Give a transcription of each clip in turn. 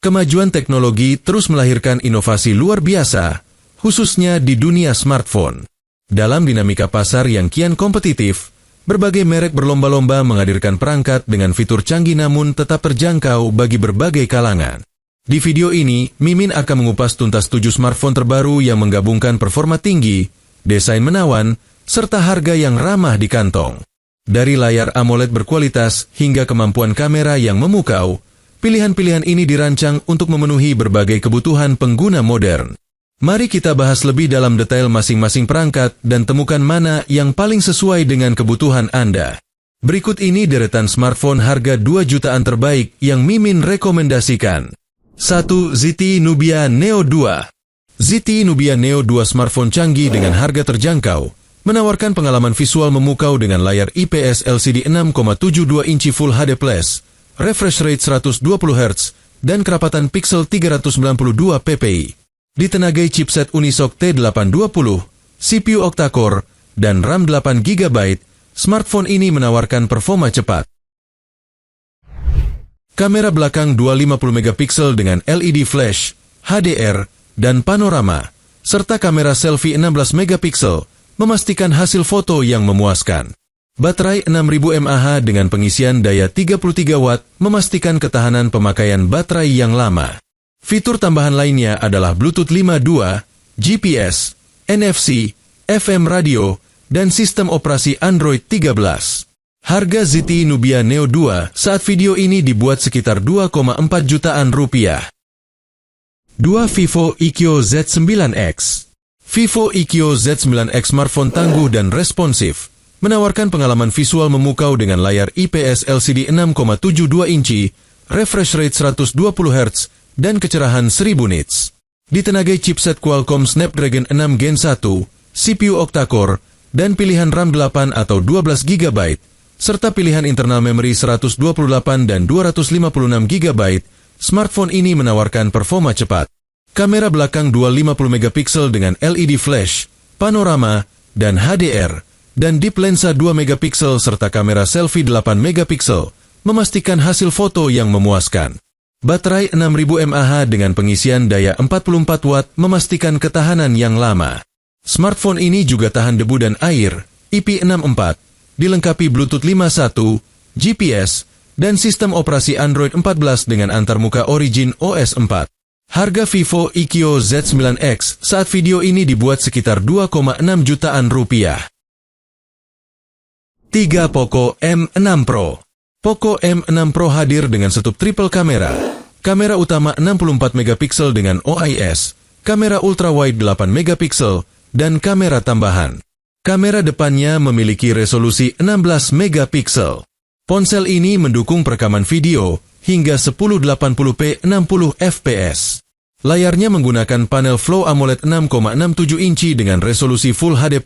Kemajuan teknologi terus melahirkan inovasi luar biasa, khususnya di dunia smartphone. Dalam dinamika pasar yang kian kompetitif, berbagai merek berlomba-lomba menghadirkan perangkat dengan fitur canggih namun tetap terjangkau bagi berbagai kalangan. Di video ini, Mimin akan mengupas tuntas 7 smartphone terbaru yang menggabungkan performa tinggi, desain menawan, serta harga yang ramah di kantong. Dari layar AMOLED berkualitas hingga kemampuan kamera yang memukau, pilihan-pilihan ini dirancang untuk memenuhi berbagai kebutuhan pengguna modern. Mari kita bahas lebih dalam detail masing-masing perangkat dan temukan mana yang paling sesuai dengan kebutuhan Anda. Berikut ini deretan smartphone harga 2 jutaan terbaik yang Mimin rekomendasikan. 1. ZTE Nubia Neo 2. ZTE Nubia Neo 2 smartphone canggih dengan harga terjangkau, menawarkan pengalaman visual memukau dengan layar IPS LCD 6,72 inci Full HD+, refresh rate 120 Hz, dan kerapatan pixel 392 ppi. Ditenagai chipset Unisoc T820, CPU octa-core, dan RAM 8 GB, smartphone ini menawarkan performa cepat. Kamera belakang 250 megapiksel dengan LED flash, HDR, dan panorama, serta kamera selfie 16 megapiksel, memastikan hasil foto yang memuaskan. Baterai 6000 mAh dengan pengisian daya 33 Watt memastikan ketahanan pemakaian baterai yang lama. Fitur tambahan lainnya adalah Bluetooth 5.2, GPS, NFC, FM radio, dan sistem operasi Android 13. Harga ZTE Nubia Neo 2 saat video ini dibuat sekitar 2,4 jutaan rupiah. 2. Vivo EQ Z9X. Vivo EQ Z9X smartphone tangguh dan responsif, menawarkan pengalaman visual memukau dengan layar IPS LCD 6,72 inci, refresh rate 120 Hz, dan kecerahan 1000 nits. Ditenagai chipset Qualcomm Snapdragon 6 Gen 1, CPU octa-core, dan pilihan RAM 8 atau 12 GB, serta pilihan internal memori 128 dan 256 GB, smartphone ini menawarkan performa cepat. Kamera belakang 250 megapiksel dengan LED flash, panorama, dan HDR, dan deep lensa 2 megapiksel serta kamera selfie 8 megapiksel, memastikan hasil foto yang memuaskan. Baterai 6000 mAh dengan pengisian daya 44 Watt memastikan ketahanan yang lama. Smartphone ini juga tahan debu dan air, IP64, dilengkapi Bluetooth 5.1, GPS, dan sistem operasi Android 14 dengan antarmuka Origin OS 4. Harga Vivo EQ Z9X saat video ini dibuat sekitar 2,6 jutaan rupiah. 3. Poco M6 Pro. Poco M6 Pro hadir dengan setup triple kamera. Kamera utama 64 megapiksel dengan OIS, kamera ultrawide 8 megapiksel, dan kamera tambahan. Kamera depannya memiliki resolusi 16 megapiksel. Ponsel ini mendukung perekaman video hingga 1080p 60 fps. Layarnya menggunakan panel Flow AMOLED 6,67 inci dengan resolusi Full HD+,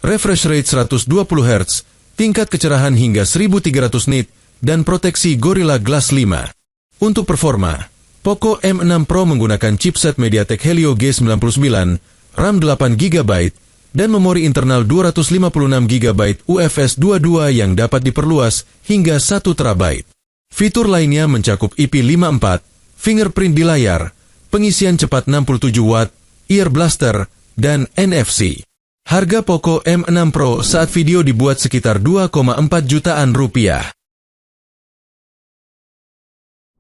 refresh rate 120 Hz, tingkat kecerahan hingga 1300 nit, dan proteksi Gorilla Glass 5. Untuk performa, Poco M6 Pro menggunakan chipset MediaTek Helio G99, RAM 8 GB, dan memori internal 256 GB UFS 2.2 yang dapat diperluas hingga 1 TB. Fitur lainnya mencakup IP54, fingerprint di layar, pengisian cepat 67 Watt, ear blaster, dan NFC. Harga Poco M6 Pro saat video dibuat sekitar 2,4 jutaan rupiah.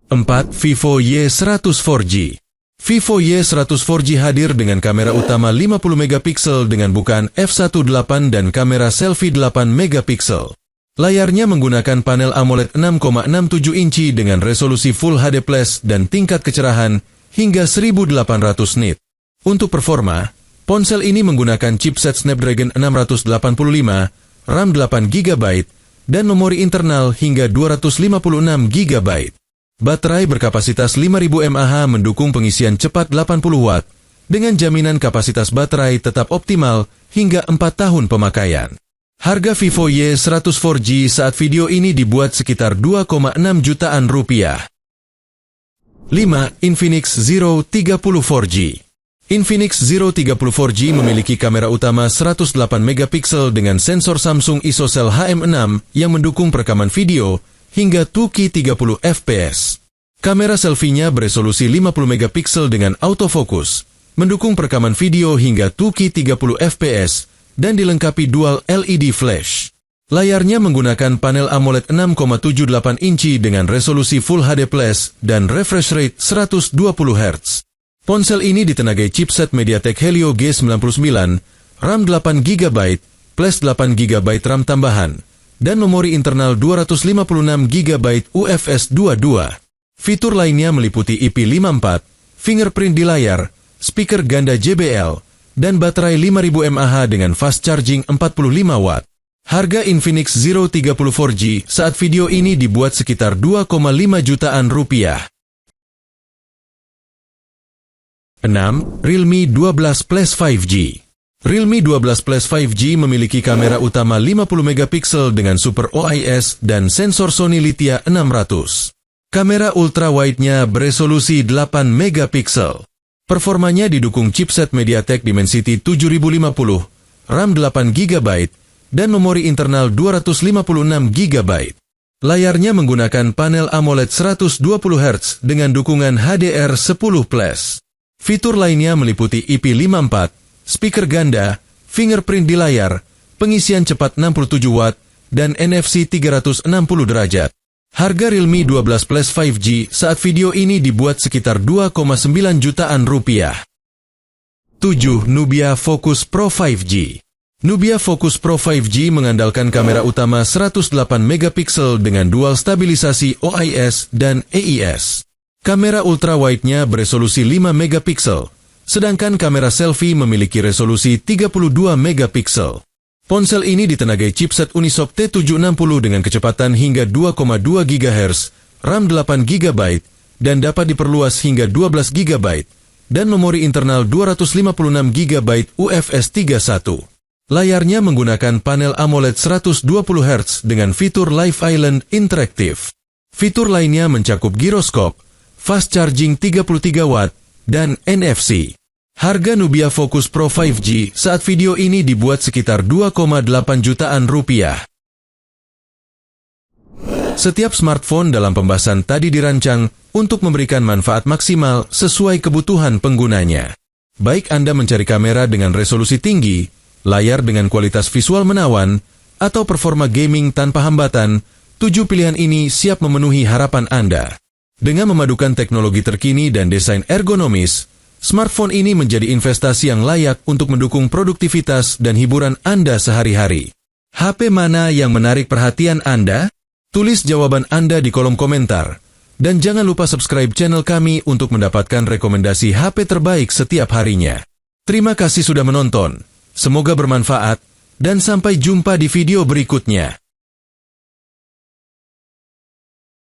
4. Vivo Y100 4G. Vivo Y100 4G hadir dengan kamera utama 50 megapiksel dengan bukaan f1.8 dan kamera selfie 8 megapiksel. Layarnya menggunakan panel AMOLED 6,67 inci dengan resolusi Full HD+ dan tingkat kecerahan hingga 1800 nit. Untuk performa, ponsel ini menggunakan chipset Snapdragon 685, RAM 8 GB, dan memori internal hingga 256 GB. Baterai berkapasitas 5000 mAh mendukung pengisian cepat 80 Watt, dengan jaminan kapasitas baterai tetap optimal hingga 4 tahun pemakaian. Harga Vivo Y100 4G saat video ini dibuat sekitar 2,6 jutaan rupiah. 5. Infinix Zero 30 4G. Infinix Zero 30 4G memiliki kamera utama 108 megapiksel dengan sensor Samsung ISOCELL HM6 yang mendukung perekaman video hingga 2K 30 fps. Kamera selfie-nya beresolusi 50 megapiksel dengan autofocus, mendukung perekaman video hingga 2K 30 fps, dan dilengkapi dual LED flash. Layarnya menggunakan panel AMOLED 6,78 inci dengan resolusi Full HD+, dan refresh rate 120 Hz. Ponsel ini ditenagai chipset MediaTek Helio G99, RAM 8GB, plus 8GB RAM tambahan, dan memori internal 256GB UFS 2.2. Fitur lainnya meliputi IP54, fingerprint di layar, speaker ganda JBL, dan baterai 5000 mAh dengan fast charging 45 watt. Harga Infinix Zero 30 4G saat video ini dibuat sekitar 2,5 jutaan rupiah. 6. Realme 12 Plus 5G. Realme 12 Plus 5G memiliki kamera utama 50 megapiksel dengan Super OIS dan sensor Sony Lithia 600. Kamera ultra-wide-nya beresolusi 8 megapiksel. Performanya didukung chipset MediaTek Dimensity 7050, RAM 8GB, dan memori internal 256GB. Layarnya menggunakan panel AMOLED 120 Hz dengan dukungan HDR10+. Fitur lainnya meliputi IP54, speaker ganda, fingerprint di layar, pengisian cepat 67 watt, dan NFC 360 derajat. Harga Realme 12 Plus 5G saat video ini dibuat sekitar 2,9 jutaan rupiah. 7. Nubia Focus Pro 5G. Nubia Focus Pro 5G mengandalkan kamera utama 108 megapiksel dengan dual stabilisasi OIS dan AIS. Kamera ultrawide-nya beresolusi 5 megapiksel, sedangkan kamera selfie memiliki resolusi 32 megapiksel. Ponsel ini ditenagai chipset Unisoc T760 dengan kecepatan hingga 2,2 GHz, RAM 8GB, dan dapat diperluas hingga 12 GB, dan memori internal 256 GB UFS 3.1. Layarnya menggunakan panel AMOLED 120 Hz dengan fitur Live Island Interactive. Fitur lainnya mencakup giroskop, fast charging 33 watt, dan NFC. Harga Nubia Focus Pro 5G saat video ini dibuat sekitar 2,8 jutaan rupiah. Setiap smartphone dalam pembahasan tadi dirancang untuk memberikan manfaat maksimal sesuai kebutuhan penggunanya. Baik Anda mencari kamera dengan resolusi tinggi, layar dengan kualitas visual menawan, atau performa gaming tanpa hambatan, 7 pilihan ini siap memenuhi harapan Anda. Dengan memadukan teknologi terkini dan desain ergonomis, smartphone ini menjadi investasi yang layak untuk mendukung produktivitas dan hiburan Anda sehari-hari. HP mana yang menarik perhatian Anda? Tulis jawaban Anda di kolom komentar. Dan jangan lupa subscribe channel kami untuk mendapatkan rekomendasi HP terbaik setiap harinya. Terima kasih sudah menonton. Semoga bermanfaat, dan sampai jumpa di video berikutnya.